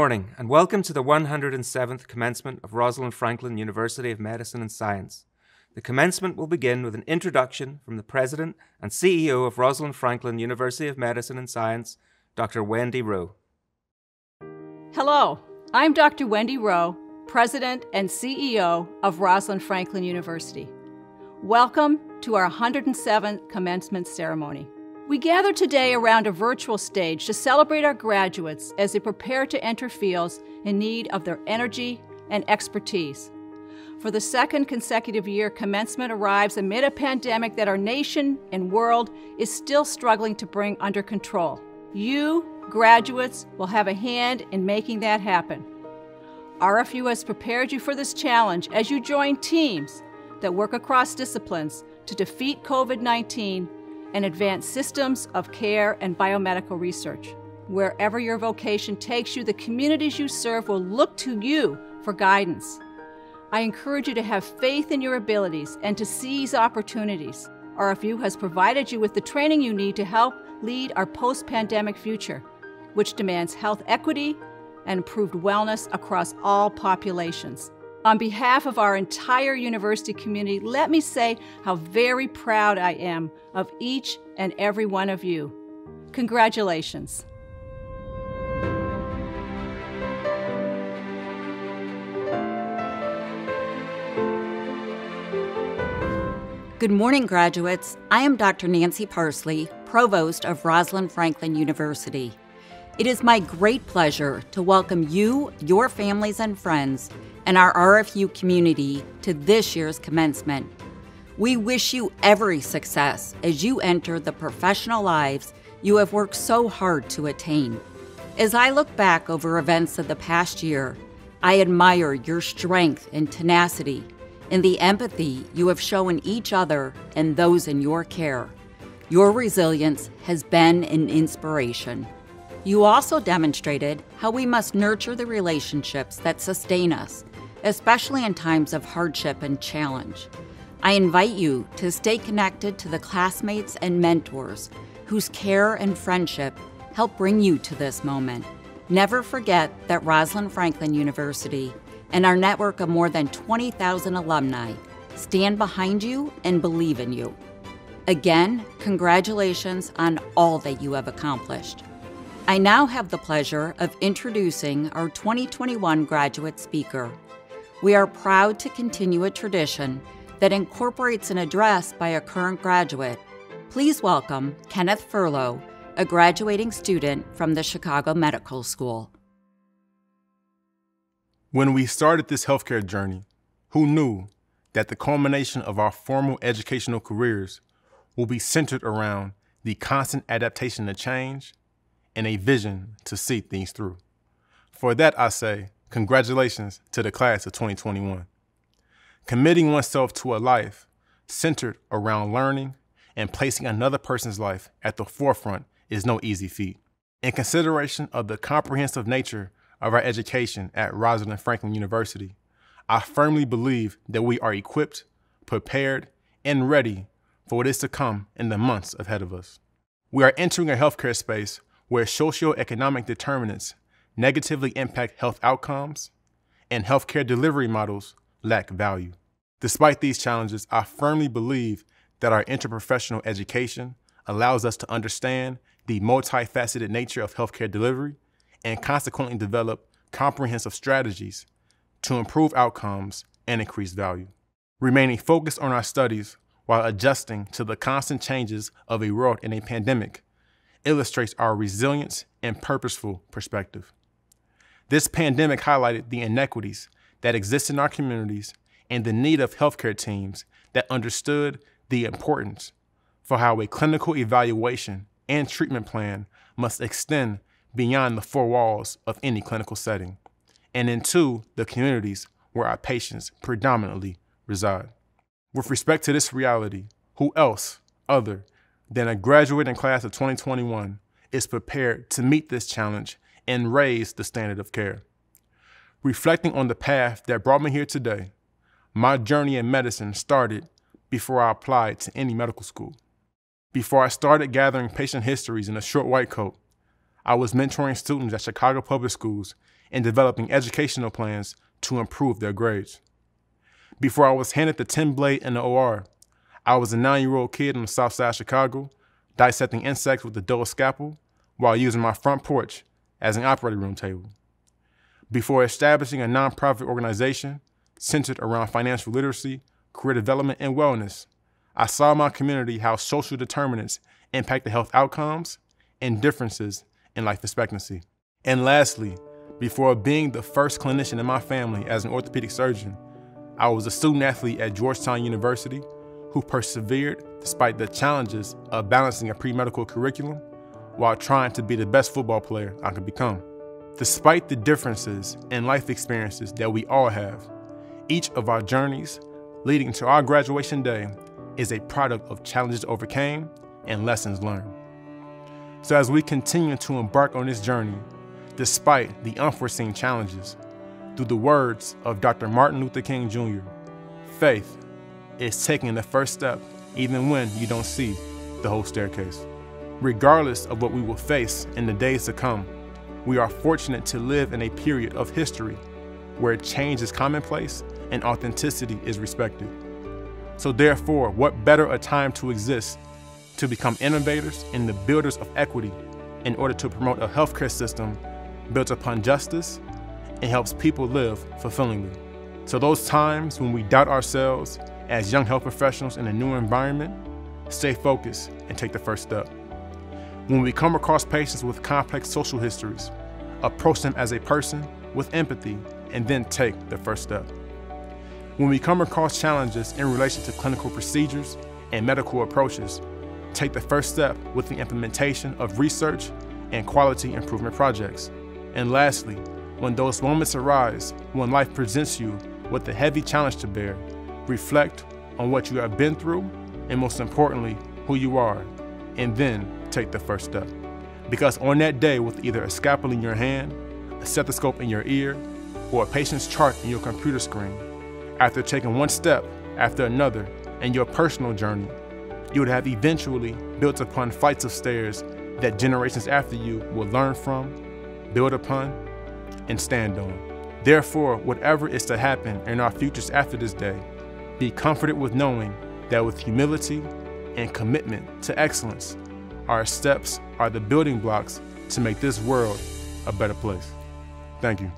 morning, and welcome to the 107th commencement of Rosalind Franklin University of Medicine and Science. The commencement will begin with an introduction from the President and CEO of Rosalind Franklin University of Medicine and Science, Dr. Wendy Rowe. Hello, I'm Dr. Wendy Rowe, President and CEO of Rosalind Franklin University. Welcome to our 107th commencement ceremony. We gather today around a virtual stage to celebrate our graduates as they prepare to enter fields in need of their energy and expertise. For the second consecutive year, commencement arrives amid a pandemic that our nation and world is still struggling to bring under control. You, graduates, will have a hand in making that happen. RFU has prepared you for this challenge as you join teams that work across disciplines to defeat COVID-19 and advance systems of care and biomedical research. Wherever your vocation takes you, the communities you serve will look to you for guidance. I encourage you to have faith in your abilities and to seize opportunities. RFU has provided you with the training you need to help lead our post-pandemic future, which demands health equity and improved wellness across all populations. On behalf of our entire university community, let me say how very proud I am of each and every one of you. Congratulations. Good morning, graduates. I am Dr. Nancy Parsley, Provost of Rosalind Franklin University. It is my great pleasure to welcome you, your families and friends, and our RFU community to this year's commencement. We wish you every success as you enter the professional lives you have worked so hard to attain. As I look back over events of the past year, I admire your strength and tenacity and the empathy you have shown each other and those in your care. Your resilience has been an inspiration. You also demonstrated how we must nurture the relationships that sustain us, especially in times of hardship and challenge. I invite you to stay connected to the classmates and mentors whose care and friendship help bring you to this moment. Never forget that Rosalind Franklin University and our network of more than 20,000 alumni stand behind you and believe in you. Again, congratulations on all that you have accomplished. I now have the pleasure of introducing our 2021 graduate speaker. We are proud to continue a tradition that incorporates an address by a current graduate. Please welcome Kenneth Furlow, a graduating student from the Chicago Medical School. When we started this healthcare journey, who knew that the culmination of our formal educational careers will be centered around the constant adaptation to change and a vision to see things through? For that, I say, congratulations to the class of 2021. Committing oneself to a life centered around learning and placing another person's life at the forefront is no easy feat. In consideration of the comprehensive nature of our education at Rosalind Franklin University, I firmly believe that we are equipped, prepared, and ready for what is to come in the months ahead of us. We are entering a healthcare space where socioeconomic determinants negatively impact health outcomes and healthcare delivery models lack value. Despite these challenges, I firmly believe that our interprofessional education allows us to understand the multifaceted nature of healthcare delivery and consequently develop comprehensive strategies to improve outcomes and increase value. Remaining focused on our studies while adjusting to the constant changes of a world in a pandemic illustrates our resilience and purposeful perspective. This pandemic highlighted the inequities that exist in our communities and the need of healthcare teams that understood the importance for how a clinical evaluation and treatment plan must extend beyond the four walls of any clinical setting and into the communities where our patients predominantly reside. With respect to this reality, who else other than a graduating class of 2021 is prepared to meet this challenge and raise the standard of care? Reflecting on the path that brought me here today, my journey in medicine started before I applied to any medical school. Before I started gathering patient histories in a short white coat, I was mentoring students at Chicago public schools and developing educational plans to improve their grades. Before I was handed the 10 blade in the OR, I was a 9-year-old kid on the south side of Chicago, dissecting insects with a dull scalpel while using my front porch as an operating room table. Before establishing a nonprofit organization centered around financial literacy, career development, and wellness, I saw in my community how social determinants impact the health outcomes and differences in life expectancy. And lastly, before being the first clinician in my family as an orthopedic surgeon, I was a student athlete at Georgetown University who persevered despite the challenges of balancing a pre-medical curriculum while trying to be the best football player I could become. Despite the differences in life experiences that we all have, each of our journeys leading to our graduation day is a product of challenges overcame and lessons learned. So as we continue to embark on this journey, despite the unforeseen challenges, through the words of Dr. Martin Luther King Jr., faith is taking the first step even when you don't see the whole staircase. Regardless of what we will face in the days to come, we are fortunate to live in a period of history where change is commonplace and authenticity is respected. So therefore, what better a time to exist to become innovators and the builders of equity in order to promote a healthcare system built upon justice and helps people live fulfillingly. So those times when we doubt ourselves as young health professionals in a new environment, stay focused and take the first step. When we come across patients with complex social histories, approach them as a person with empathy and then take the first step. When we come across challenges in relation to clinical procedures and medical approaches, take the first step with the implementation of research and quality improvement projects. And lastly, when those moments arise, when life presents you with a heavy challenge to bear, reflect on what you have been through and most importantly, who you are, and then take the first step. Because on that day with either a scalpel in your hand, a stethoscope in your ear, or a patient's chart in your computer screen, after taking one step after another in your personal journey, you would have eventually built upon flights of stairs that generations after you will learn from, build upon, and stand on. Therefore, whatever is to happen in our futures after this day, be comforted with knowing that with humility and commitment to excellence, our steps are the building blocks to make this world a better place. Thank you.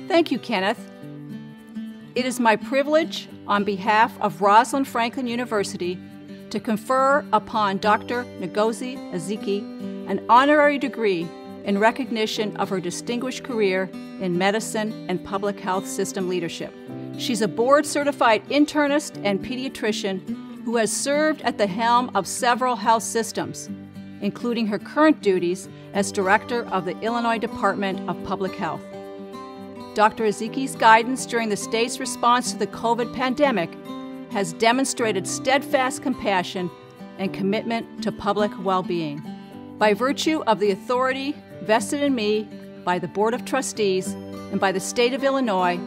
Thank you, Kenneth. It is my privilege, on behalf of Rosalind Franklin University, to confer upon Dr. Ngozi Ezike an honorary degree in recognition of her distinguished career in medicine and public health system leadership. She's a board-certified internist and pediatrician who has served at the helm of several health systems, including her current duties as director of the Illinois Department of Public Health. Dr. Ezike's guidance during the state's response to the COVID pandemic has demonstrated steadfast compassion and commitment to public well-being. By virtue of the authority vested in me by the Board of Trustees and by the state of Illinois,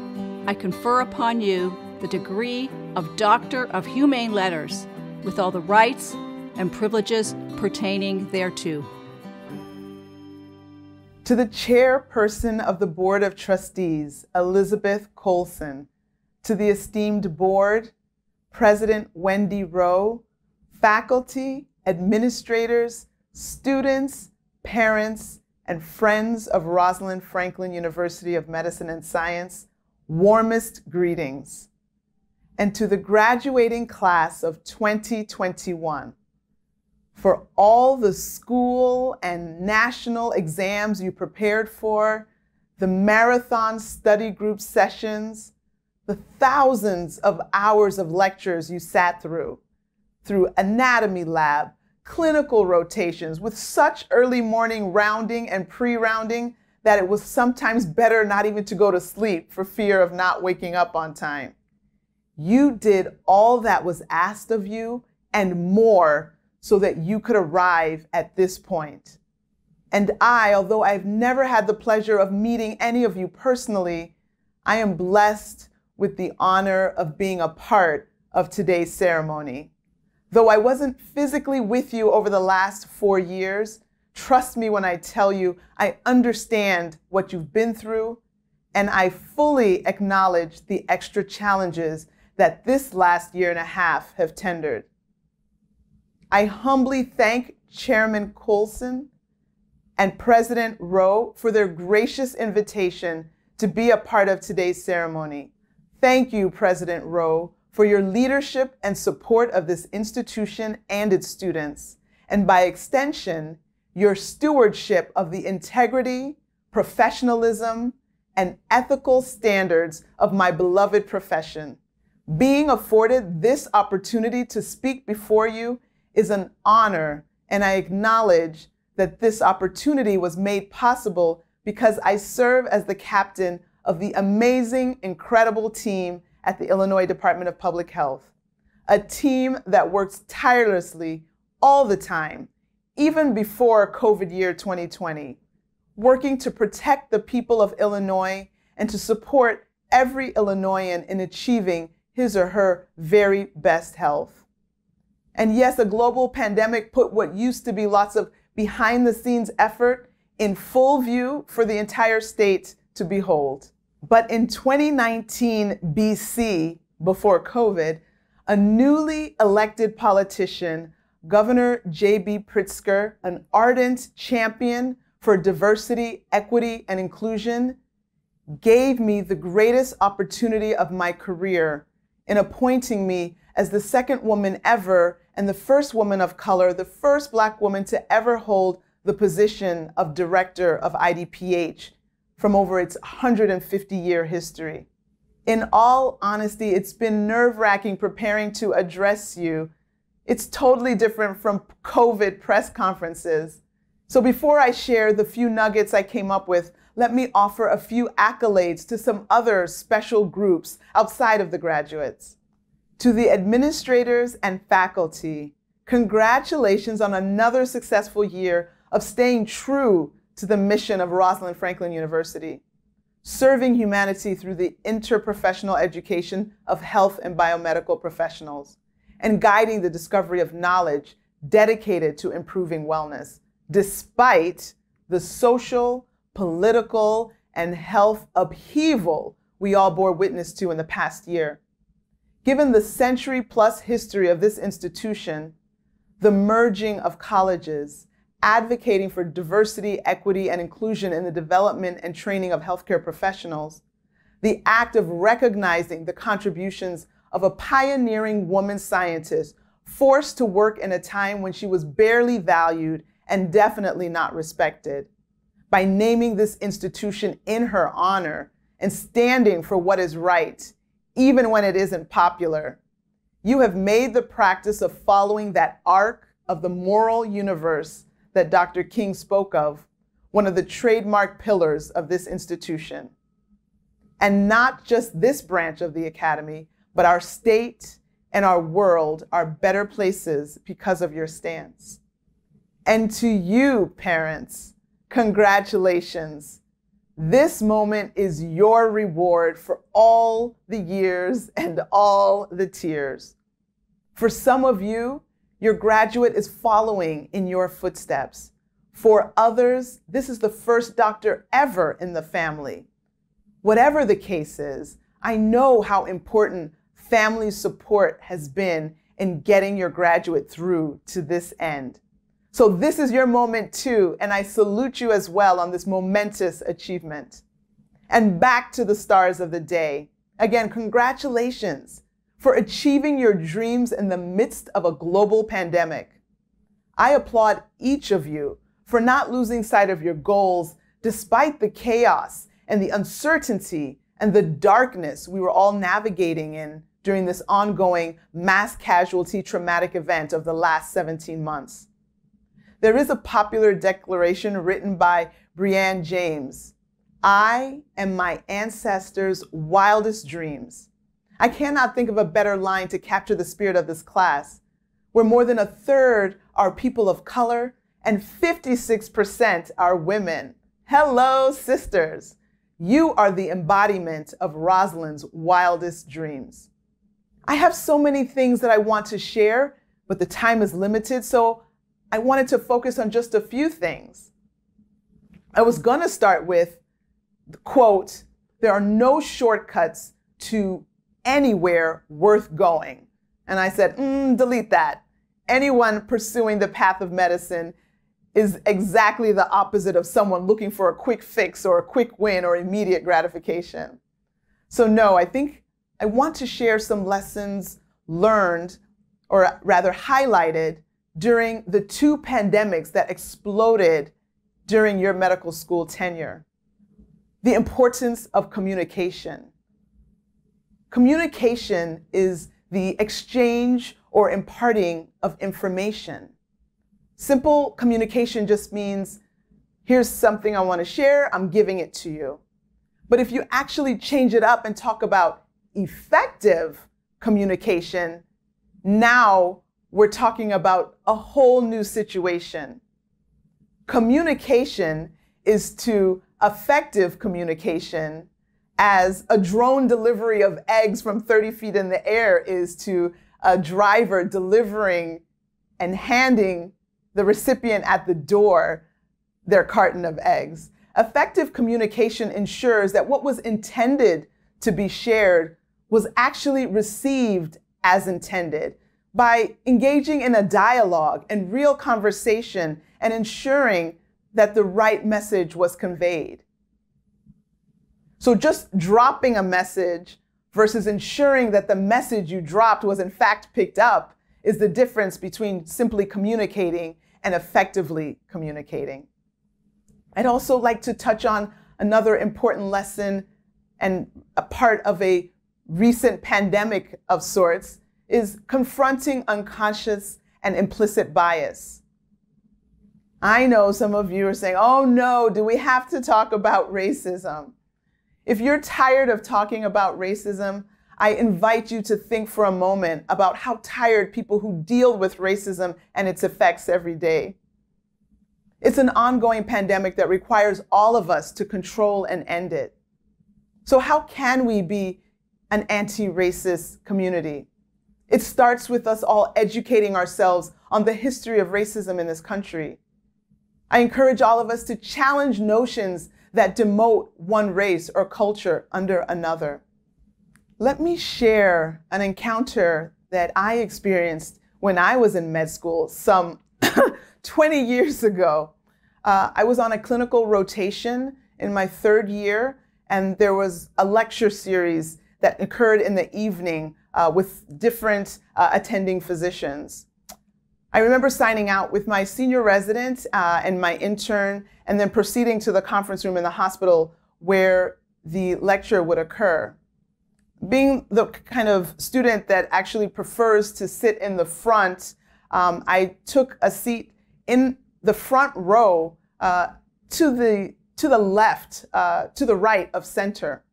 I confer upon you the degree of Doctor of Humane Letters with all the rights and privileges pertaining thereto. To the chairperson of the Board of Trustees, Elizabeth Colson, to the esteemed board, President Wendy Rowe, faculty, administrators, students, parents, and friends of Rosalind Franklin University of Medicine and Science, warmest greetings. And to the graduating class of 2021, for all the school and national exams you prepared for, the marathon study group sessions, the thousands of hours of lectures you sat through anatomy lab, clinical rotations with such early morning rounding and pre-rounding that it was sometimes better not even to go to sleep for fear of not waking up on time. You did all that was asked of you and more so that you could arrive at this point. And I, although I've never had the pleasure of meeting any of you personally, I am blessed with the honor of being a part of today's ceremony. Though I wasn't physically with you over the last 4 years, trust me when I tell you I understand what you've been through, and I fully acknowledge the extra challenges that this last year and a half have tendered. I humbly thank Chairman Coulson and President Rowe for their gracious invitation to be a part of today's ceremony. Thank you, President Rowe, for your leadership and support of this institution and its students, and by extension, your stewardship of the integrity, professionalism, and ethical standards of my beloved profession. Being afforded this opportunity to speak before you is an honor, and I acknowledge that this opportunity was made possible because I serve as the captain of the amazing, incredible team at the Illinois Department of Public Health, a team that works tirelessly all the time, even before COVID year 2020, working to protect the people of Illinois and to support every Illinoisan in achieving his or her very best health. And yes, a global pandemic put what used to be lots of behind-the-scenes effort in full view for the entire state to behold. But in 2019 BC, before COVID, a newly elected politician, Governor J.B. Pritzker, an ardent champion for diversity, equity, and inclusion, gave me the greatest opportunity of my career in appointing me as the second woman ever and the first woman of color, the first Black woman to ever hold the position of director of IDPH from over its 150-year history. In all honesty, it's been nerve-wracking preparing to address you. It's totally different from COVID press conferences. So before I share the few nuggets I came up with, let me offer a few accolades to some other special groups outside of the graduates. To the administrators and faculty, congratulations on another successful year of staying true to the mission of Rosalind Franklin University, serving humanity through the interprofessional education of health and biomedical professionals, and guiding the discovery of knowledge dedicated to improving wellness, despite the social, political, and health upheaval we all bore witness to in the past year. Given the century-plus history of this institution, the merging of colleges, advocating for diversity, equity, and inclusion in the development and training of healthcare professionals, the act of recognizing the contributions of a pioneering woman scientist forced to work in a time when she was barely valued and definitely not respected, by naming this institution in her honor and standing for what is right, even when it isn't popular. You have made the practice of following that arc of the moral universe that Dr. King spoke of one of the trademark pillars of this institution. And not just this branch of the academy, but our state and our world are better places because of your stance. And to you, parents, congratulations. This moment is your reward for all the years and all the tears. For some of you, your graduate is following in your footsteps. For others, this is the first doctor ever in the family. Whatever the case is, I know how important family support has been in getting your graduate through to this end. So this is your moment too, and I salute you as well on this momentous achievement. And back to the stars of the day. Again, congratulations for achieving your dreams in the midst of a global pandemic. I applaud each of you for not losing sight of your goals despite the chaos and the uncertainty and the darkness we were all navigating in during this ongoing mass casualty traumatic event of the last 17 months. There is a popular declaration written by Brianne James. I am my ancestors' wildest dreams. I cannot think of a better line to capture the spirit of this class, where more than a third are people of color and 56% are women. Hello, sisters. You are the embodiment of Rosalind's wildest dreams. I have so many things that I want to share, but the time is limited, so I wanted to focus on just a few things. I was going to start with the quote, "There are no shortcuts to anywhere worth going." And I said, delete that. Anyone pursuing the path of medicine is exactly the opposite of someone looking for a quick fix or a quick win or immediate gratification. So no, I think I want to share some lessons learned, or rather highlighted, during the two pandemics that exploded during your medical school tenure. The importance of communication. Communication is the exchange or imparting of information. Simple communication just means, here's something I want to share, I'm giving it to you. But if you actually change it up and talk about effective communication, now we're talking about a whole new situation. Communication is to effective communication as a drone delivery of eggs from 30 feet in the air is to a driver delivering and handing the recipient at the door their carton of eggs. Effective communication ensures that what was intended to be shared was actually received as intended by engaging in a dialogue and real conversation and ensuring that the right message was conveyed. So just dropping a message versus ensuring that the message you dropped was in fact picked up is the difference between simply communicating and effectively communicating. I'd also like to touch on another important lesson and a part of a recent pandemic of sorts is confronting unconscious and implicit bias. I know some of you are saying, oh no, do we have to talk about racism? If you're tired of talking about racism, I invite you to think for a moment about how tired people who deal with racism and its effects every day. It's an ongoing pandemic that requires all of us to control and end it. So how can we be an anti-racist community? It starts with us all educating ourselves on the history of racism in this country. I encourage all of us to challenge notions that demote one race or culture under another. Let me share an encounter that I experienced when I was in med school some 20 years ago. I was on a clinical rotation in my third year, and there was a lecture series that occurred in the evening with different attending physicians. I remember signing out with my senior resident and my intern, and then proceeding to the conference room in the hospital where the lecture would occur. Being the kind of student that actually prefers to sit in the front, I took a seat in the front row to the left, to the right of center.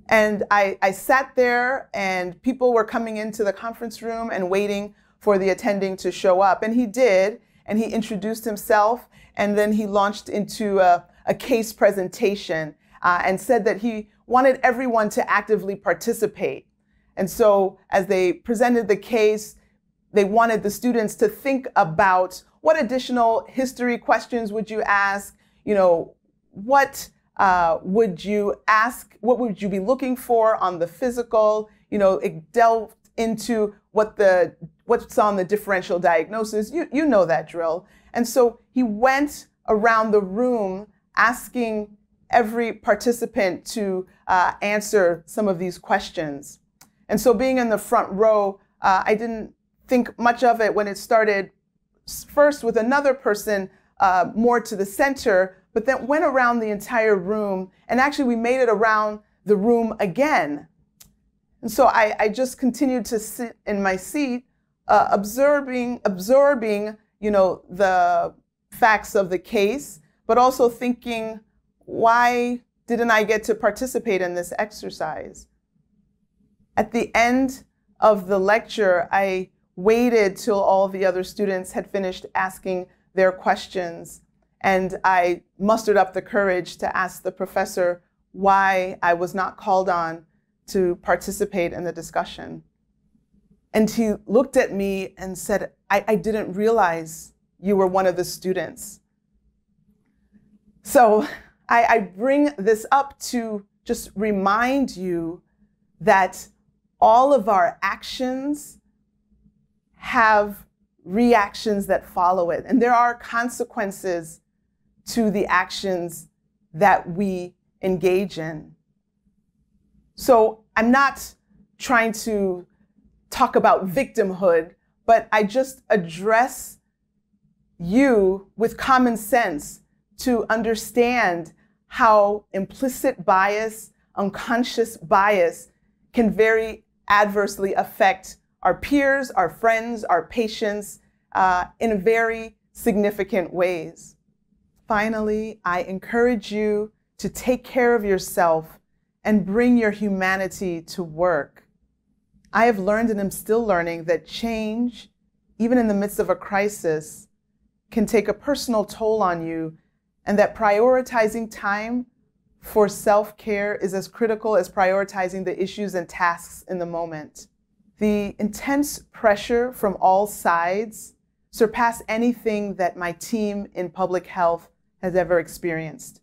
And I sat there, and people were coming into the conference room and waiting for the attending to show up. And he did, and he introduced himself, and then he launched into a case presentation and said that he wanted everyone to actively participate. And so as they presented the case, they wanted the students to think about what additional history questions would you ask, what would you ask, what would you be looking for on the physical, it delved into what's on the differential diagnosis. You know that drill. And so he went around the room asking every participant to answer some of these questions. And so being in the front row, I didn't think much of it when it started first with another person more to the center, but then went around the entire room, and actually we made it around the room again. And so I just continued to sit in my seat, absorbing, the facts of the case, but also thinking, why didn't I get to participate in this exercise? At the end of the lecture, I waited till all the other students had finished asking their questions, and I mustered up the courage to ask the professor why I was not called on to participate in the discussion. And he looked at me and said, I didn't realize you were one of the students. So I bring this up to just remind you that all of our actions have reactions that follow it. And there are consequences to the actions that we engage in. So I'm not trying to talk about victimhood, but I just address you with common sense to understand how implicit bias, unconscious bias can very adversely affect our peers, our friends, our patients in very significant ways. Finally, I encourage you to take care of yourself and bring your humanity to work. I have learned and am still learning that change, even in the midst of a crisis, can take a personal toll on you, and that prioritizing time for self-care is as critical as prioritizing the issues and tasks in the moment. The intense pressure from all sides surpassed anything that my team in public health has ever experienced.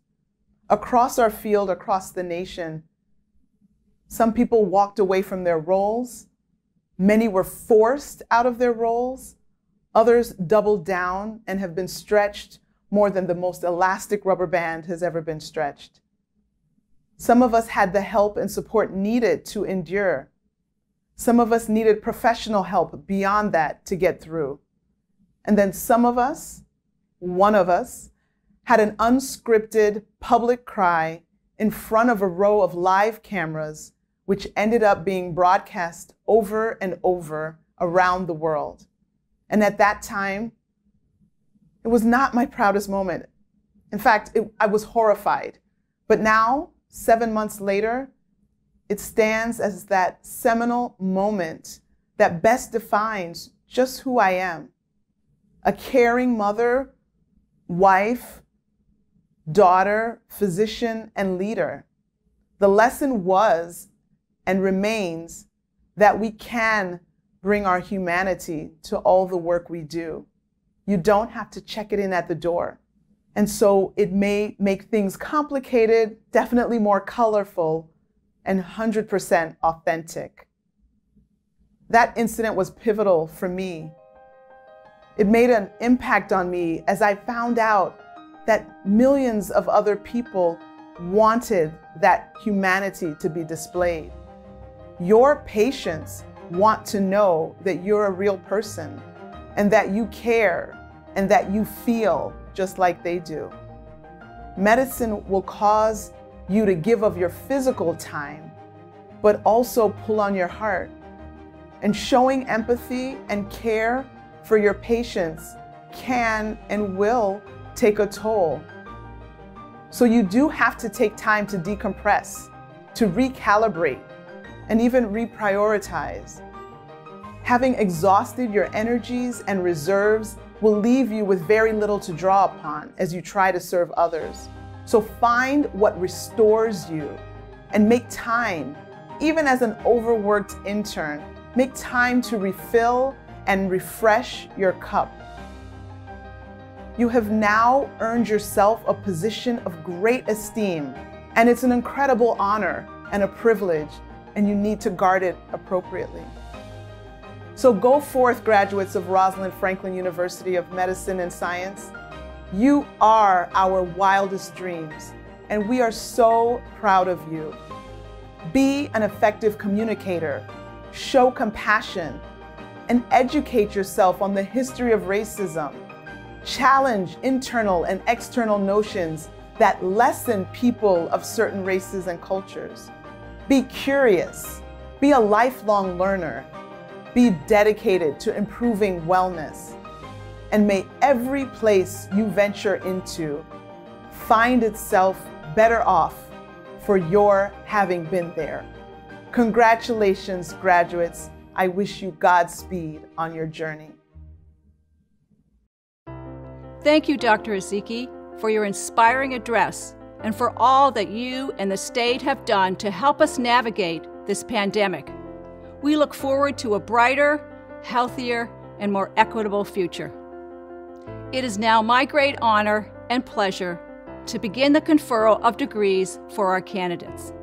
Across our field, across the nation, some people walked away from their roles. Many were forced out of their roles. Others doubled down and have been stretched more than the most elastic rubber band has ever been stretched. Some of us had the help and support needed to endure. Some of us needed professional help beyond that to get through. And then some of us, one of us, had an unscripted public cry in front of a row of live cameras, which ended up being broadcast over and over around the world. And at that time, it was not my proudest moment. In fact, I was horrified. But now, 7 months later, it stands as that seminal moment that best defines just who I am. A caring mother, wife, daughter, physician, and leader. The lesson was and remains that we can bring our humanity to all the work we do. You don't have to check it in at the door. And so it may make things complicated, definitely more colorful, and 100% authentic. That incident was pivotal for me. It made an impact on me as I found out that millions of other people wanted that humanity to be displayed. Your patients want to know that you're a real person and that you care and that you feel just like they do. Medicine will cause you to give of your physical time, but also pull on your heart. And showing empathy and care for your patients can and will take a toll. So you do have to take time to decompress, to recalibrate, and even reprioritize. Having exhausted your energies and reserves will leave you with very little to draw upon as you try to serve others. So find what restores you and make time, even as an overworked intern, make time to refill and refresh your cup. You have now earned yourself a position of great esteem, and it's an incredible honor and a privilege, and you need to guard it appropriately. So go forth, graduates of Rosalind Franklin University of Medicine and Science. You are our wildest dreams, and we are so proud of you. Be an effective communicator, show compassion, and educate yourself on the history of racism. Challenge internal and external notions that lessen people of certain races and cultures. Be curious, be a lifelong learner, be dedicated to improving wellness, and may every place you venture into find itself better off for your having been there. Congratulations, graduates. I wish you Godspeed on your journey. Thank you, Dr. Ezeki, for your inspiring address and for all that you and the state have done to help us navigate this pandemic. We look forward to a brighter, healthier, and more equitable future. It is now my great honor and pleasure to begin the conferral of degrees for our candidates.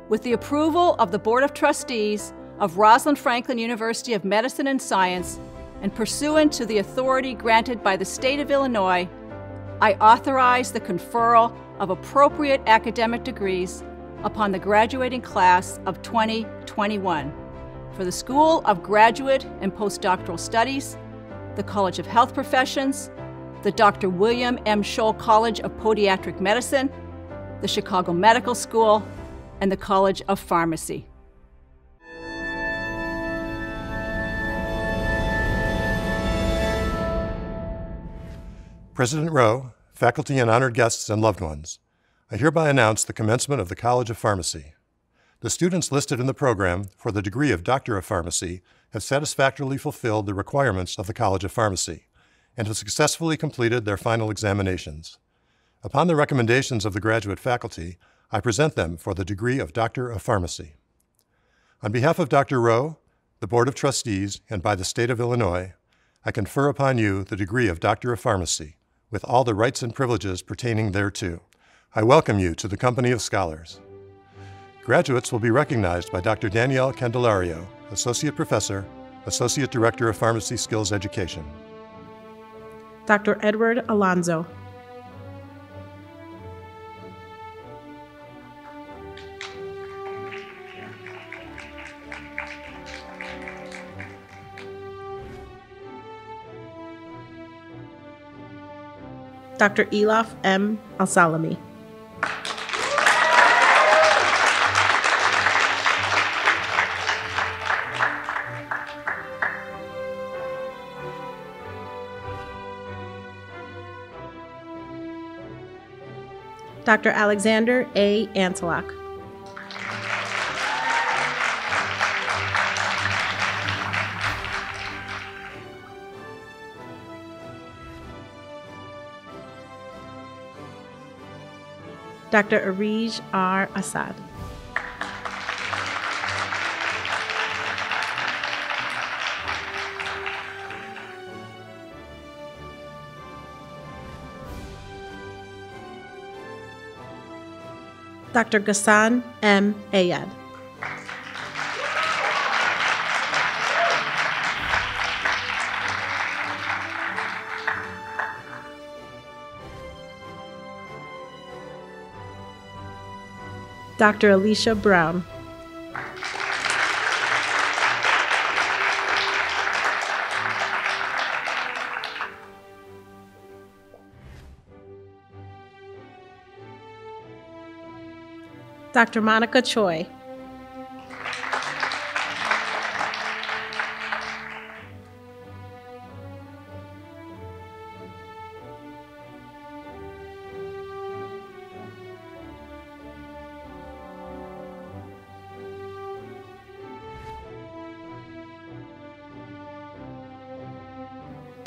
With the approval of the Board of Trustees of Rosalind Franklin University of Medicine and Science, and pursuant to the authority granted by the state of Illinois, I authorize the conferral of appropriate academic degrees upon the graduating class of 2021 for the School of Graduate and Postdoctoral Studies, the College of Health Professions, the Dr. William M. Scholl College of Podiatric Medicine, the Chicago Medical School, and the College of Pharmacy. President Rowe, faculty and honored guests and loved ones, I hereby announce the commencement of the College of Pharmacy. The students listed in the program for the degree of Doctor of Pharmacy have satisfactorily fulfilled the requirements of the College of Pharmacy and have successfully completed their final examinations. Upon the recommendations of the graduate faculty, I present them for the degree of Doctor of Pharmacy. On behalf of Dr. Rowe, the Board of Trustees, and by the State of Illinois, I confer upon you the degree of Doctor of Pharmacy, with all the rights and privileges pertaining thereto. I welcome you to the company of scholars. Graduates will be recognized by Dr. Danielle Candelario, Associate Professor, Associate Director of Pharmacy Skills Education. Dr. Edward Alonzo. Dr. Elof M. Al-Salami. Dr. Alexander A. Antelak. Dr. Arij R. Assad. Dr. Ghassan M. Ayad. Dr. Alicia Brown. Dr. Monica Choi.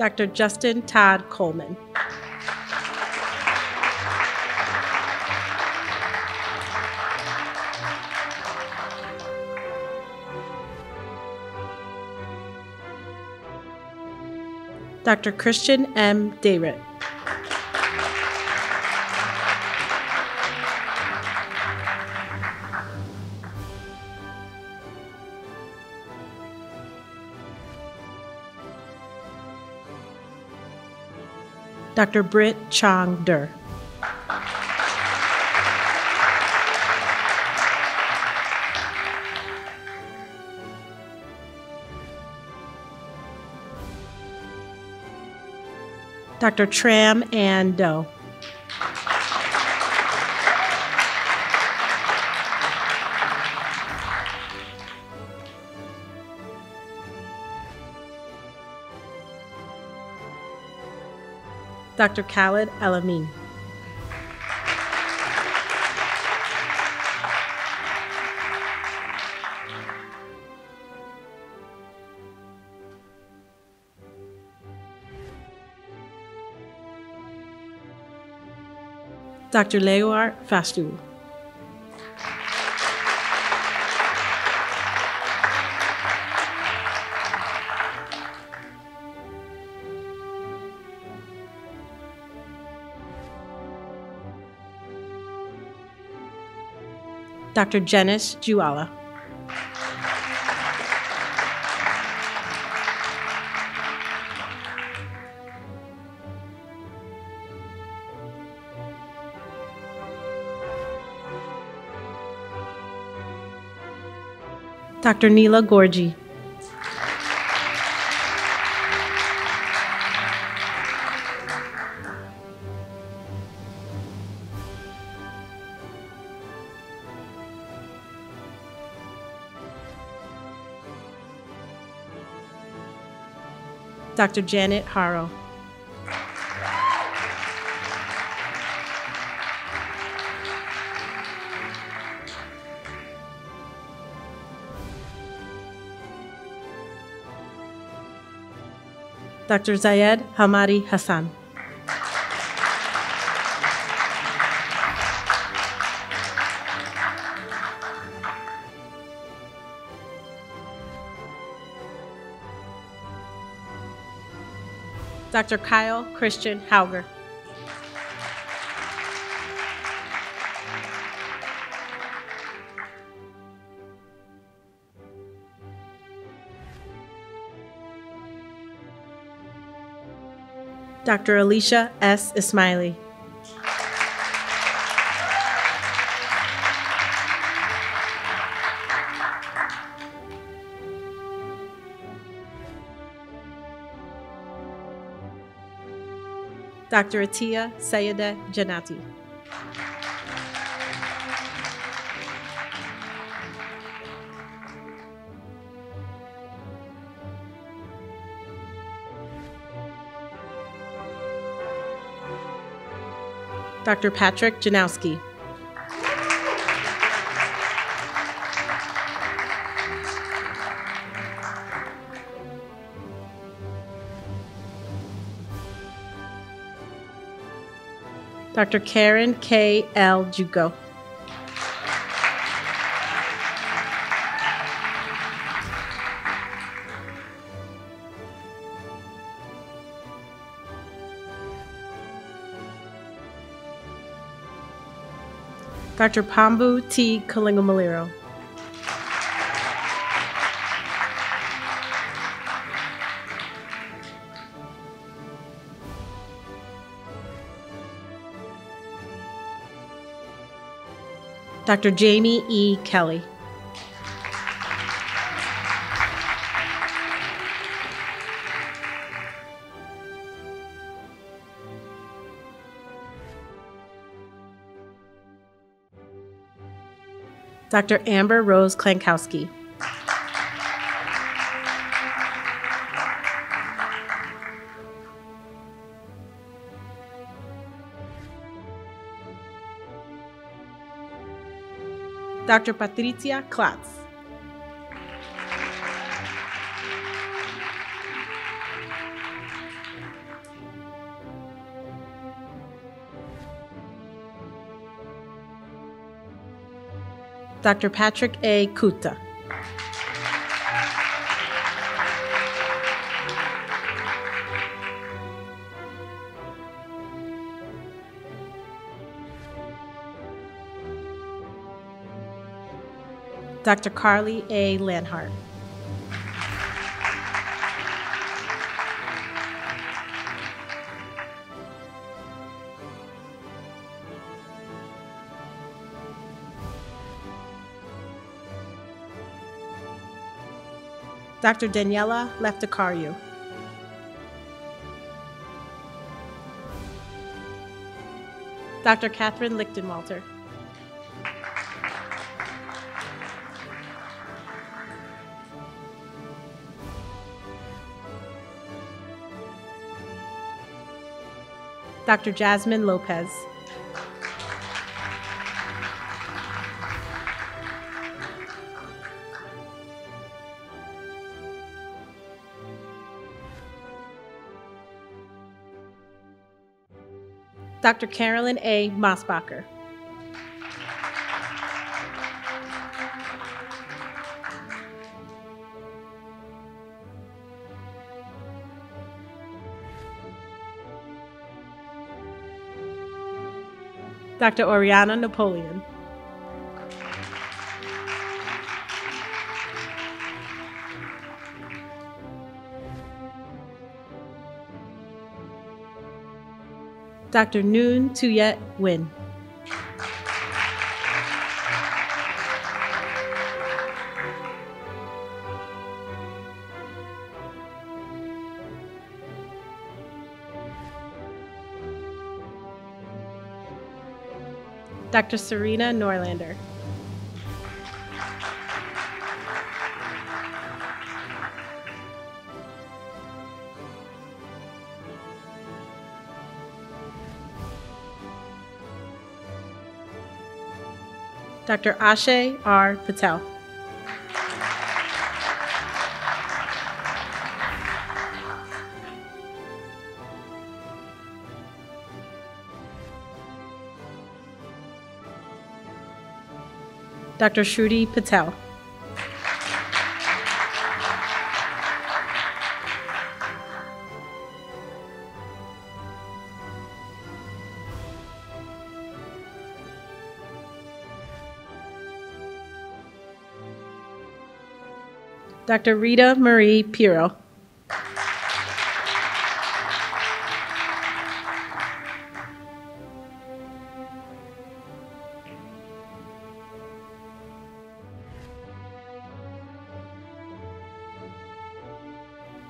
Dr. Justin Todd Coleman. Dr. Christian M. Dayrit. Dr. Britt Chong Dur. Dr. Tram Ann Doe. Dr. Khalid El-Amin. Dr. Leoar Fastu. Dr. Janice Juala. Dr. Neela Gorgi. Dr. Janet Haro. Dr. Zayed Hamadi Hassan. Dr. Kyle Christian Hauger. Dr. Alicia S. Ismaili. Dr. Atiya Sayedeh Janati. Dr. Patrick Janowski. Dr. Karen K. L. Jugo. Dr. Pambu T. Kalingamaliro. Dr. Jamie E. Kelly. Dr. Amber Rose Klankowski. Dr. Patricia Klatz. Dr. Patrick A. Kuta. Dr. Carly A. Lanhart. Dr. Daniela Leftecario. Dr. Catherine Lichtenwalter. Dr. Jasmine Lopez. Dr. Carolyn A. Mosbacher. Dr. Oriana Napoleon. Dr. Noon Tuyet Win. Dr. Serena Norlander. Dr. Ashay R. Patel. Dr. Shruti Patel. Dr. Rita Marie Piro.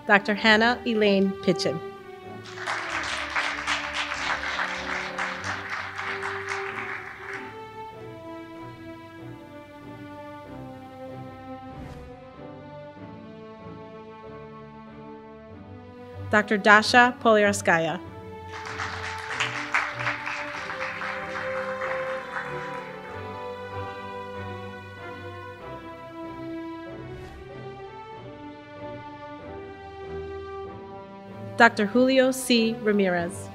Dr. Hannah Elaine Pitchen. Dr. Dasha Polyarskaya. Dr. Julio C. Ramirez.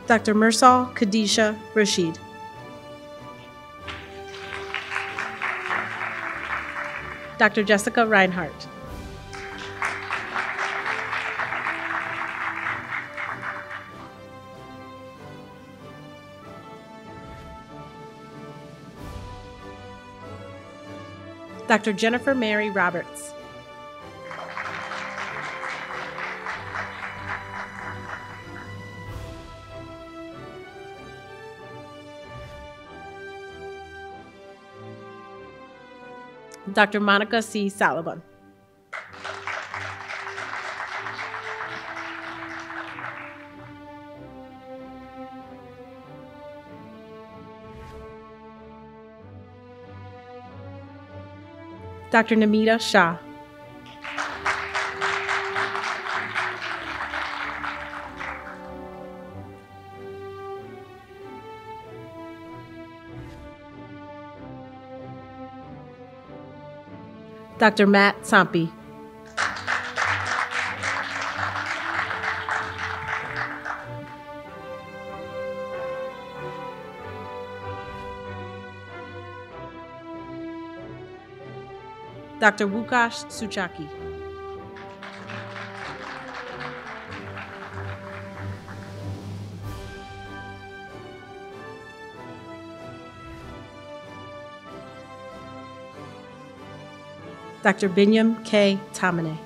Dr. Mursal Khadisha Rashid. Dr. Jessica Reinhardt. Dr. Jennifer Mary Roberts. Dr. Monica C. Salaban. Dr. Namita Shah. Dr. Matt Sampi. Dr. Wukash Suchaki. Dr. Binyam K. Tamane.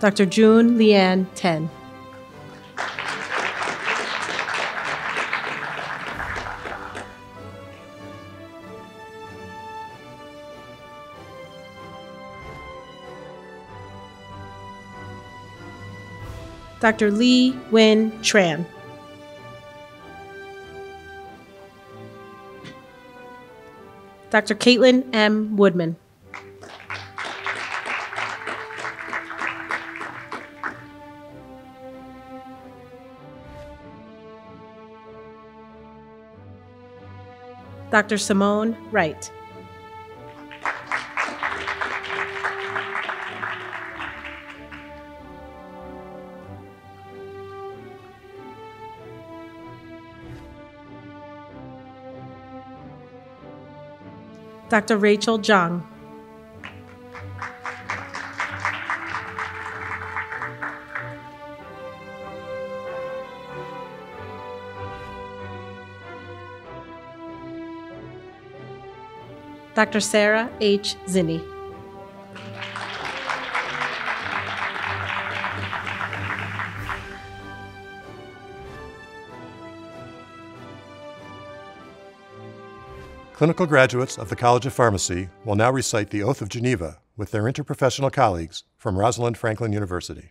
Dr. June Leanne Ten. Dr. Lee Win Tran. Dr. Caitlin M. Woodman. Dr. Simone Wright. Dr. Rachel Zhang. Dr. Sarah H. Zinni. Clinical graduates of the College of Pharmacy will now recite the Oath of Geneva with their interprofessional colleagues from Rosalind Franklin University.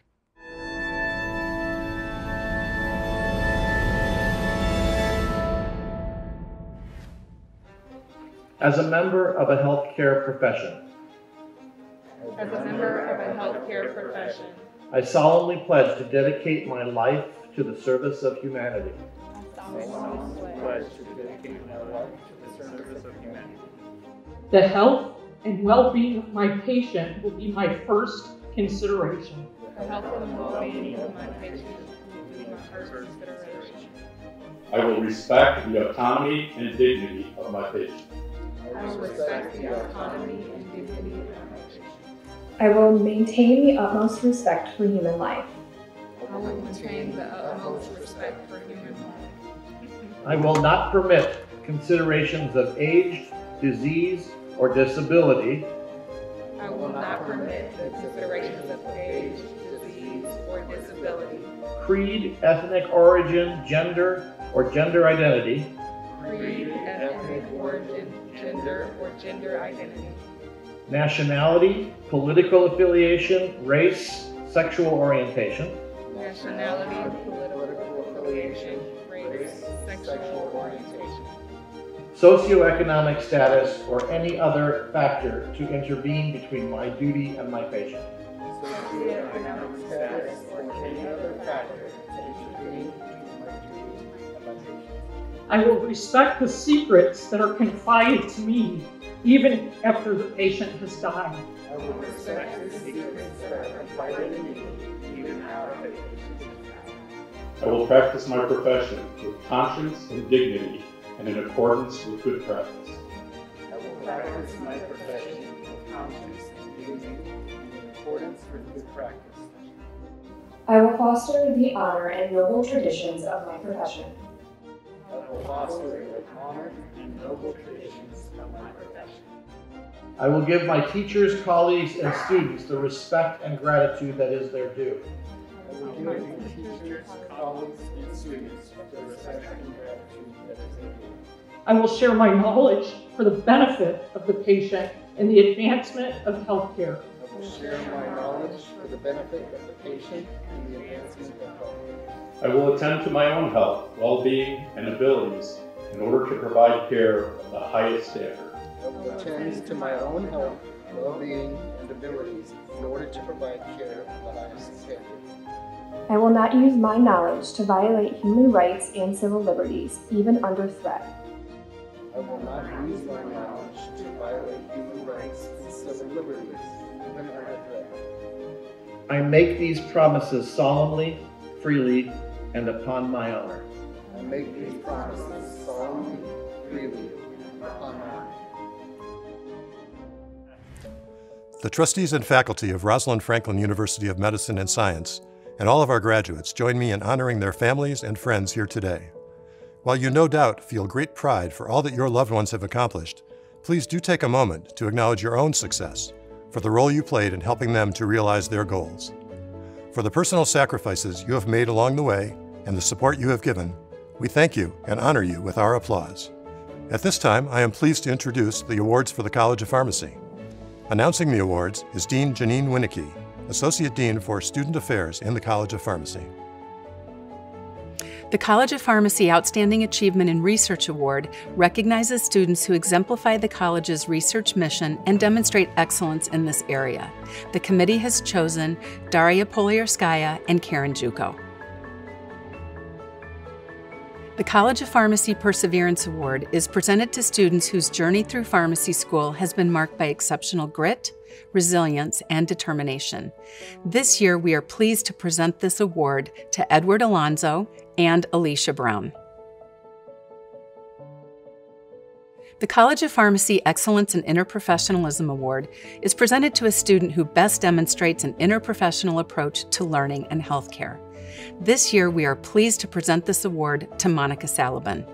As a member of a healthcare profession, I solemnly pledge to dedicate my life to the service of humanity. The health and well-being of my patient will be my first consideration. I will respect the autonomy and dignity of my patient. I will maintain the utmost respect for human life. I will not permit considerations of age, disease, or disability. Creed, ethnic origin, gender, or gender identity. Nationality, political affiliation, race, sexual orientation. Socioeconomic status or any other factor to intervene between my duty and my patient. I will respect the secrets that are confided to me even after the patient has died. I will practice my profession with conscience and dignity and in accordance with good practice. I will foster the honor and noble traditions of my profession. I will give my teachers, colleagues, and students the respect and gratitude that is their due. I will share my knowledge for the benefit of the patient and the advancement of healthcare. I will attend to my own health, well-being, and abilities in order to provide care of the highest standard. I will attend to my own health, well-being, and abilities in order to provide care of the highest standard. I will not use my knowledge to violate human rights and civil liberties, even under threat. I will not use my knowledge to violate human rights and civil liberties, even under threat. I make these promises solemnly, freely, and upon my honor. I make these promises solemnly, freely, and upon my honor. The trustees and faculty of Rosalind Franklin University of Medicine and Science and all of our graduates join me in honoring their families and friends here today. While you no doubt feel great pride for all that your loved ones have accomplished, please do take a moment to acknowledge your own success for the role you played in helping them to realize their goals. For the personal sacrifices you have made along the way and the support you have given, we thank you and honor you with our applause. At this time, I am pleased to introduce the awards for the College of Pharmacy. Announcing the awards is Dean Janine Winnicky, Associate Dean for Student Affairs in the College of Pharmacy. The College of Pharmacy Outstanding Achievement in Research Award recognizes students who exemplify the college's research mission and demonstrate excellence in this area. The committee has chosen Daria Poliarskaya and Karen Juko. The College of Pharmacy Perseverance Award is presented to students whose journey through pharmacy school has been marked by exceptional grit, resilience, and determination. This year, we are pleased to present this award to Edward Alonzo and Alicia Brown. The College of Pharmacy Excellence in Interprofessionalism Award is presented to a student who best demonstrates an interprofessional approach to learning and healthcare. This year, we are pleased to present this award to Monica Salaban.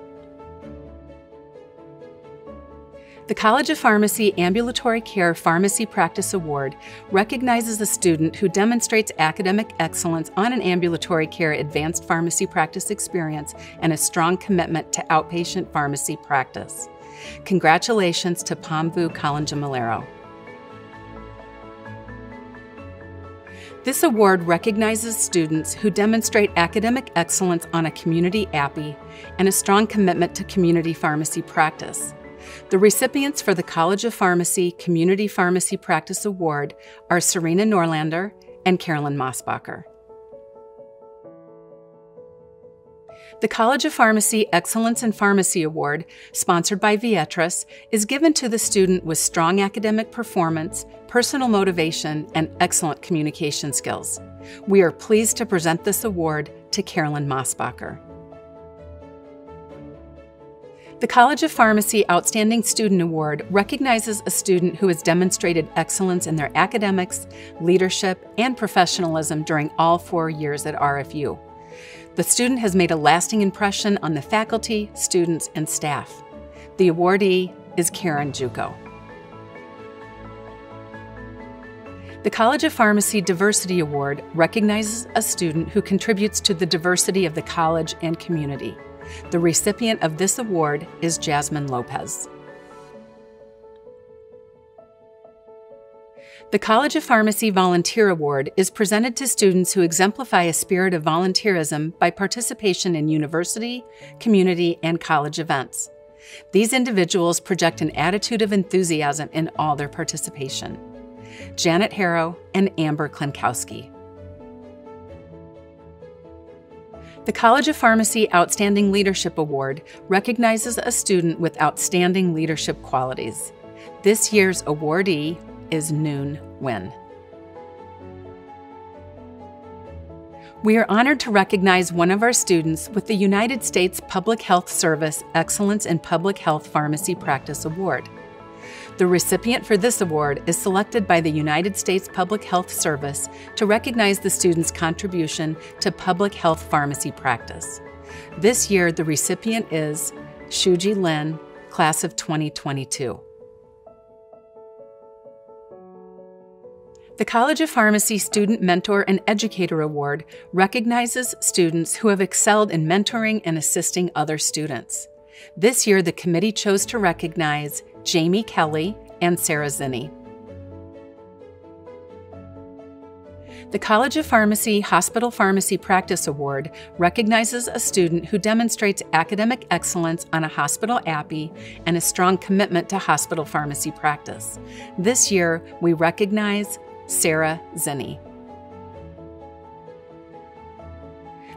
The College of Pharmacy Ambulatory Care Pharmacy Practice Award recognizes a student who demonstrates academic excellence on an ambulatory care advanced pharmacy practice experience and a strong commitment to outpatient pharmacy practice. Congratulations to Pamvu Kalanja-Malero. This award recognizes students who demonstrate academic excellence on a community API and a strong commitment to community pharmacy practice. The recipients for the College of Pharmacy Community Pharmacy Practice Award are Serena Norlander and Carolyn Mossbacher. The College of Pharmacy Excellence in Pharmacy Award, sponsored by Viatris, is given to the student with strong academic performance, personal motivation, and excellent communication skills. We are pleased to present this award to Carolyn Mossbacher. The College of Pharmacy Outstanding Student Award recognizes a student who has demonstrated excellence in their academics, leadership, and professionalism during all 4 years at RFU. The student has made a lasting impression on the faculty, students, and staff. The awardee is Karen Juko. The College of Pharmacy Diversity Award recognizes a student who contributes to the diversity of the college and community. The recipient of this award is Jasmine Lopez. The College of Pharmacy Volunteer Award is presented to students who exemplify a spirit of volunteerism by participation in university, community, and college events. These individuals project an attitude of enthusiasm in all their participation. Janet Harrow and Amber Klinkowski. The College of Pharmacy Outstanding Leadership Award recognizes a student with outstanding leadership qualities. This year's awardee is Noon Nguyen. We are honored to recognize one of our students with the United States Public Health Service Excellence in Public Health Pharmacy Practice Award. The recipient for this award is selected by the United States Public Health Service to recognize the student's contribution to public health pharmacy practice. This year, the recipient is Shuji Lin, class of 2022. The College of Pharmacy Student Mentor and Educator Award recognizes students who have excelled in mentoring and assisting other students. This year, the committee chose to recognize Jamie Kelly and Sarah Zinni. The College of Pharmacy Hospital Pharmacy Practice Award recognizes a student who demonstrates academic excellence on a hospital API and a strong commitment to hospital pharmacy practice. This year, we recognize Sarah Zinni.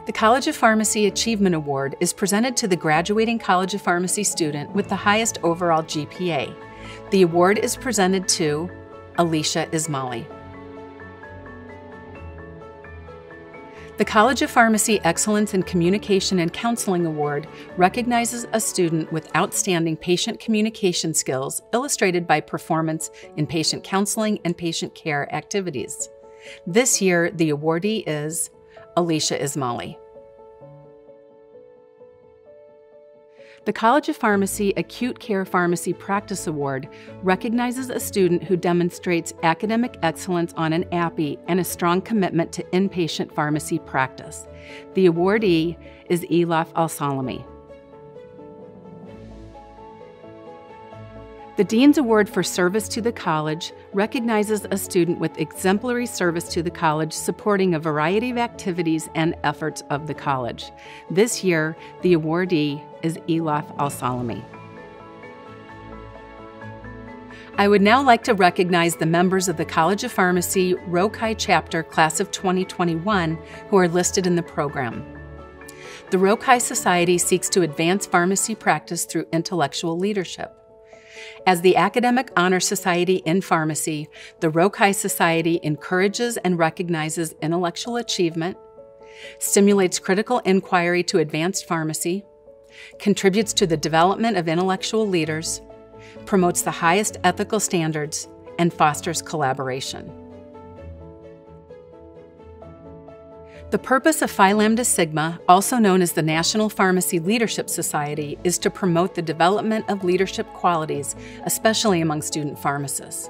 The College of Pharmacy Achievement Award is presented to the graduating College of Pharmacy student with the highest overall GPA. The award is presented to Alicia Ismaili. The College of Pharmacy Excellence in Communication and Counseling Award recognizes a student with outstanding patient communication skills illustrated by performance in patient counseling and patient care activities. This year, the awardee is Alicia Ismaili. The College of Pharmacy Acute Care Pharmacy Practice Award recognizes a student who demonstrates academic excellence on an API and a strong commitment to inpatient pharmacy practice. The awardee is Elaf Al-Salami. The Dean's Award for Service to the College recognizes a student with exemplary service to the college, supporting a variety of activities and efforts of the college. This year, the awardee is Elaf Al-Salami. I would now like to recognize the members of the College of Pharmacy Rho Chi Chapter Class of 2021 who are listed in the program. The Rho Chi Society seeks to advance pharmacy practice through intellectual leadership. As the Academic Honor Society in Pharmacy, the Rho Chi Society encourages and recognizes intellectual achievement, stimulates critical inquiry to advanced pharmacy, contributes to the development of intellectual leaders, promotes the highest ethical standards, and fosters collaboration. The purpose of Phi Lambda Sigma, also known as the National Pharmacy Leadership Society, is to promote the development of leadership qualities, especially among student pharmacists.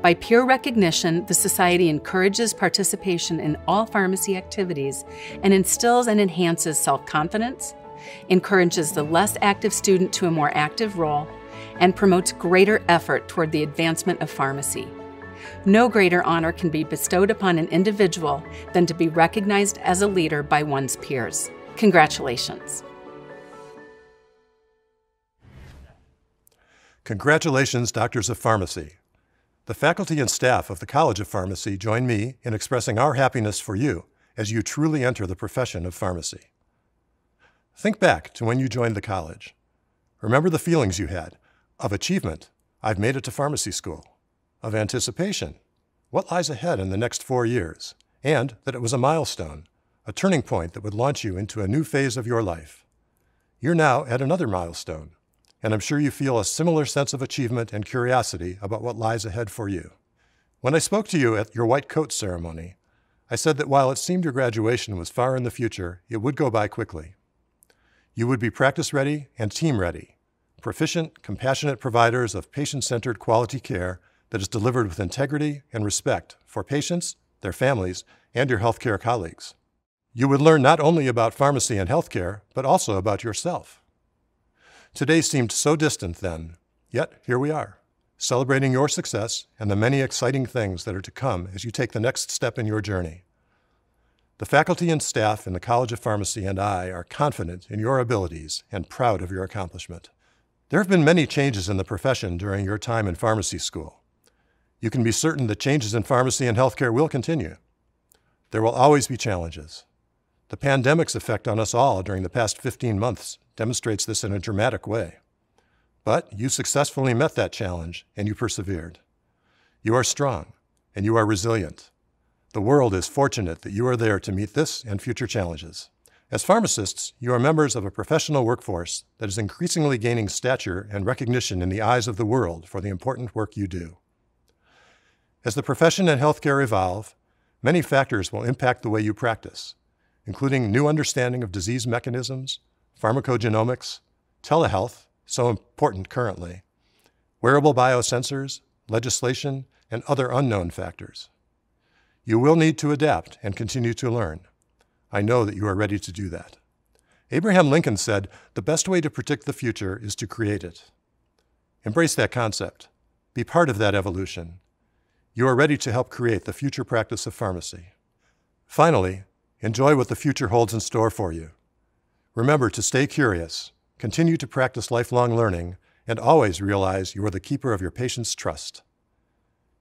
By peer recognition, the Society encourages participation in all pharmacy activities and instills and enhances self-confidence, encourages the less active student to a more active role, and promotes greater effort toward the advancement of pharmacy. No greater honor can be bestowed upon an individual than to be recognized as a leader by one's peers. Congratulations. Congratulations, Doctors of Pharmacy. The faculty and staff of the College of Pharmacy join me in expressing our happiness for you as you truly enter the profession of pharmacy. Think back to when you joined the college. Remember the feelings you had of achievement, I've made it to pharmacy school, of anticipation, what lies ahead in the next 4 years, and that it was a milestone, a turning point that would launch you into a new phase of your life. You're now at another milestone, and I'm sure you feel a similar sense of achievement and curiosity about what lies ahead for you. When I spoke to you at your white coat ceremony, I said that while it seemed your graduation was far in the future, it would go by quickly. You would be practice-ready and team-ready, proficient, compassionate providers of patient-centered quality care that is delivered with integrity and respect for patients, their families, and your healthcare colleagues. You would learn not only about pharmacy and healthcare, but also about yourself. Today seemed so distant then, yet here we are, celebrating your success and the many exciting things that are to come as you take the next step in your journey. The faculty and staff in the College of Pharmacy and I are confident in your abilities and proud of your accomplishment. There have been many changes in the profession during your time in pharmacy school. You can be certain that changes in pharmacy and healthcare will continue. There will always be challenges. The pandemic's effect on us all during the past 15 months demonstrates this in a dramatic way. But you successfully met that challenge and you persevered. You are strong and you are resilient. The world is fortunate that you are there to meet this and future challenges. As pharmacists, you are members of a professional workforce that is increasingly gaining stature and recognition in the eyes of the world for the important work you do. As the profession and healthcare evolve, many factors will impact the way you practice, including new understanding of disease mechanisms, pharmacogenomics, telehealth, so important currently, wearable biosensors, legislation, and other unknown factors. You will need to adapt and continue to learn. I know that you are ready to do that. Abraham Lincoln said, "The best way to predict the future is to create it." Embrace that concept. Be part of that evolution. You are ready to help create the future practice of pharmacy. Finally, enjoy what the future holds in store for you. Remember to stay curious, continue to practice lifelong learning, and always realize you are the keeper of your patients' trust.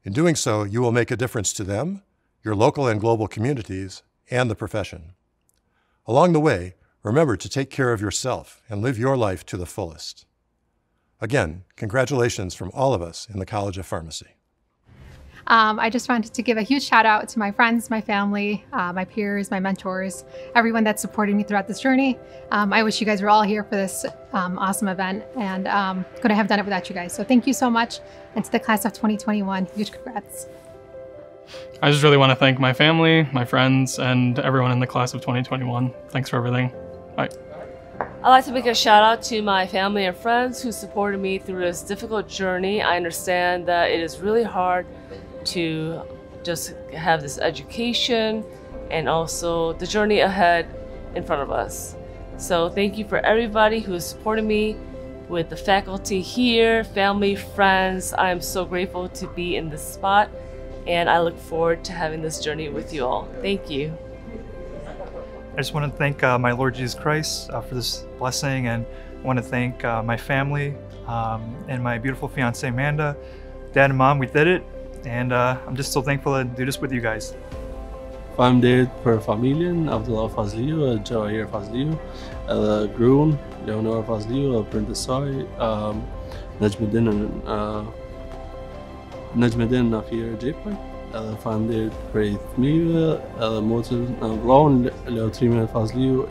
In doing so, you will make a difference to them, your local and global communities, and the profession. Along the way, remember to take care of yourself and live your life to the fullest. Again, congratulations from all of us in the College of Pharmacy. I just wanted to give a huge shout out to my friends, my family, my peers, my mentors, everyone that supported me throughout this journey. I wish you guys were all here for this awesome event, and couldn't have done it without you guys. So thank you so much. And to the class of 2021, huge congrats. I just really want to thank my family, my friends, and everyone in the class of 2021. Thanks for everything. Bye. I'd like to make a shout out to my family and friends who supported me through this difficult journey. I understand that it is really hard to just have this education and also the journey ahead in front of us. So thank you for everybody who has supported me with the faculty here, family, friends. I'm so grateful to be in this spot, and I look forward to having this journey with you all. Thank you. I just want to thank my Lord Jesus Christ for this blessing, and I want to thank my family and my beautiful fiancée Amanda. Dad and Mom, we did it, and I'm just so thankful to do this with you guys. Familjen för familjen, Abdullah Fazliou, Jawahir Fazliou, Groen, Leonor Fazliou, Printesai, Najmuddin Nafir Jepay, Familjen Faith Miwe, Motel Brown, Leotrimen Fazliou,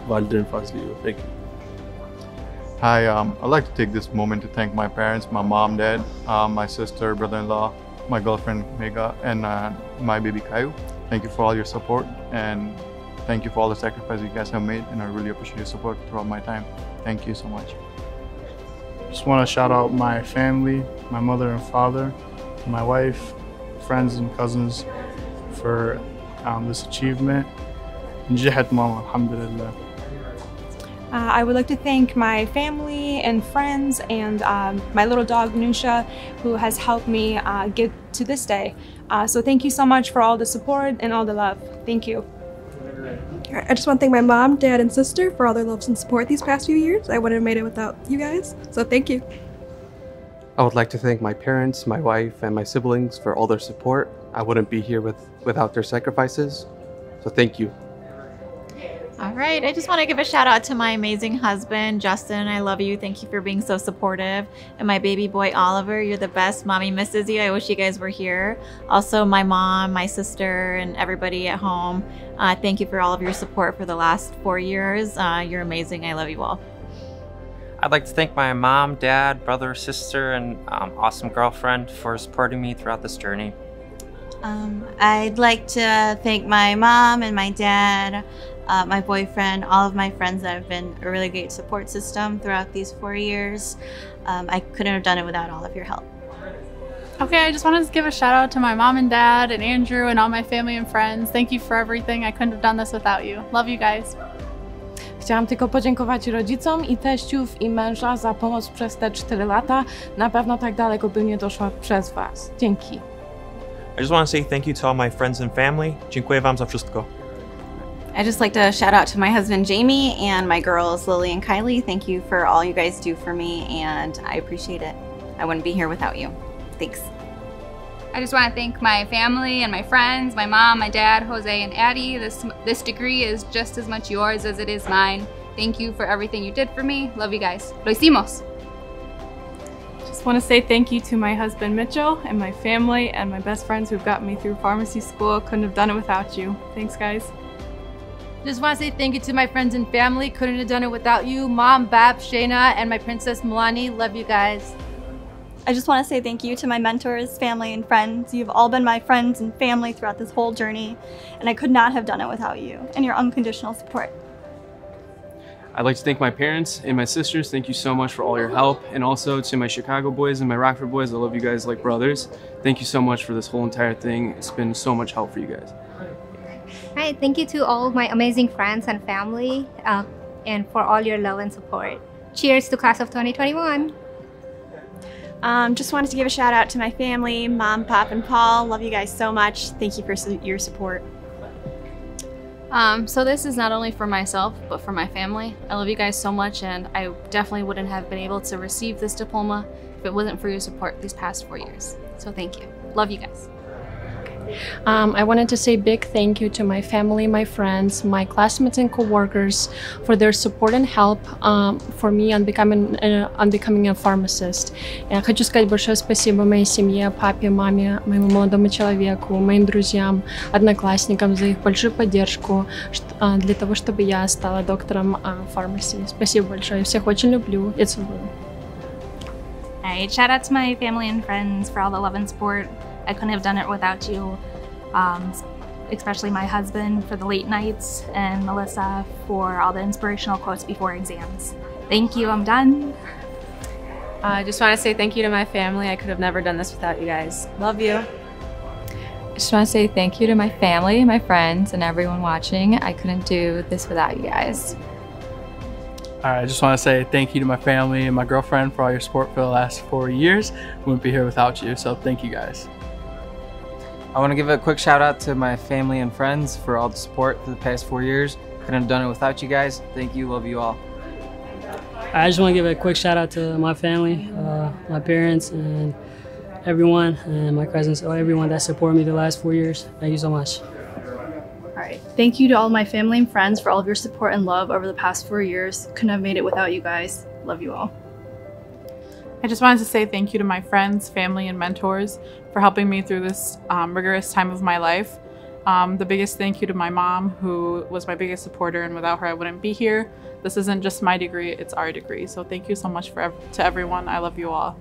Valdrin Fazliou. Thank you. Hi, I'd like to take this moment to thank my parents, my mom, dad, my sister, brother-in-law, my girlfriend Mega, and my baby Caillou. Thank you for all your support, and thank you for all the sacrifices you guys have made, and I really appreciate your support throughout my time. Thank you so much. Just want to shout out my family, my mother and father, my wife, friends and cousins for this achievement. Njahat mama, alhamdulillah. I would like to thank my family and friends and my little dog Nusha, who has helped me get to this day. So thank you so much for all the support and all the love. Thank you. I just want to thank my mom, dad, and sister for all their love and support these past few years. I wouldn't have made it without you guys, so thank you. I would like to thank my parents, my wife, and my siblings for all their support. I wouldn't be here without their sacrifices, so thank you. All right, I just want to give a shout out to my amazing husband, Justin. I love you. Thank you for being so supportive. And my baby boy, Oliver, you're the best. Mommy misses you. I wish you guys were here. Also, my mom, my sister, and everybody at home. Thank you for all of your support for the last 4 years. You're amazing. I love you all. I'd like to thank my mom, dad, brother, sister, and awesome girlfriend for supporting me throughout this journey. I'd like to thank my mom and my dad, my boyfriend, all of my friends that have been a really great support system throughout these 4 years. I couldn't have done it without all of your help. Okay, I just wanted to give a shout out to my mom and dad and Andrew and all my family and friends. Thank you for everything. I couldn't have done this without you. Love you guys. Chciałam tylko podziękować rodzicom i teściów i męża za pomoc przez te 4 lata. Na pewno tak daleko bym nie doszła przez was. Dzięki. I just want to say thank you to all my friends and family. Dziękuję wam za wszystko. I'd just like to shout out to my husband Jamie and my girls Lily and Kylie. Thank you for all you guys do for me, and I appreciate it. I wouldn't be here without you. Thanks. I just want to thank my family and my friends, my mom, my dad, Jose, and Addie. This degree is just as much yours as it is mine. Thank you for everything you did for me. Love you guys. Lo hicimos. Just want to say thank you to my husband Mitchell and my family and my best friends who've got me through pharmacy school. Couldn't have done it without you. Thanks, guys. Just want to say thank you to my friends and family. Couldn't have done it without you. Mom, Bab, Shayna, and my princess Milani. Love you guys. I just want to say thank you to my mentors, family, and friends. You've all been my friends and family throughout this whole journey, and I could not have done it without you and your unconditional support. I'd like to thank my parents and my sisters. Thank you so much for all your help. And also to my Chicago boys and my Rockford boys. I love you guys like brothers. Thank you so much for this whole entire thing. It's been so much help for you guys. Hi, thank you to all my amazing friends and family and for all your love and support. Cheers to class of 2021. Just wanted to give a shout out to my family, Mom, Pop, and Paul. Love you guys so much. Thank you for your support. So this is not only for myself, but for my family. I love you guys so much, and I definitely wouldn't have been able to receive this diploma if it wasn't for your support these past 4 years. So thank you. Love you guys. I wanted to say big thank you to my family, my friends, my classmates and co-workers for their support and help for me on becoming a pharmacist. Я хочу сказать большое спасибо моей семье, папе, маме, моему молодому человеку, моим друзьям, одноклассникам за их большую поддержку для того, чтобы я стала доктором фармации. Спасибо большое. Я всех очень люблю и целую. Alright, shout out to my family and friends for all the love and support. I couldn't have done it without you, especially my husband for the late nights and Melissa for all the inspirational quotes before exams. Thank you, I'm done. I just want to say thank you to my family. I could have never done this without you guys. Love you. I just want to say thank you to my family, my friends, and everyone watching. I couldn't do this without you guys. All right, I just want to say thank you to my family and my girlfriend for all your support for the last 4 years. We wouldn't be here without you, so thank you guys. I want to give a quick shout out to my family and friends for all the support for the past 4 years. Couldn't have done it without you guys. Thank you, love you all. I just want to give a quick shout out to my family, my parents, and everyone, and my cousins, everyone that supported me the last 4 years. Thank you so much. All right. Thank you to all my family and friends for all of your support and love over the past 4 years. Couldn't have made it without you guys. Love you all. I just wanted to say thank you to my friends, family, and mentors for helping me through this rigorous time of my life. The biggest thank you to my mom, who was my biggest supporter, and without her I wouldn't be here. This isn't just my degree, it's our degree. So thank you so much to everyone. I love you all.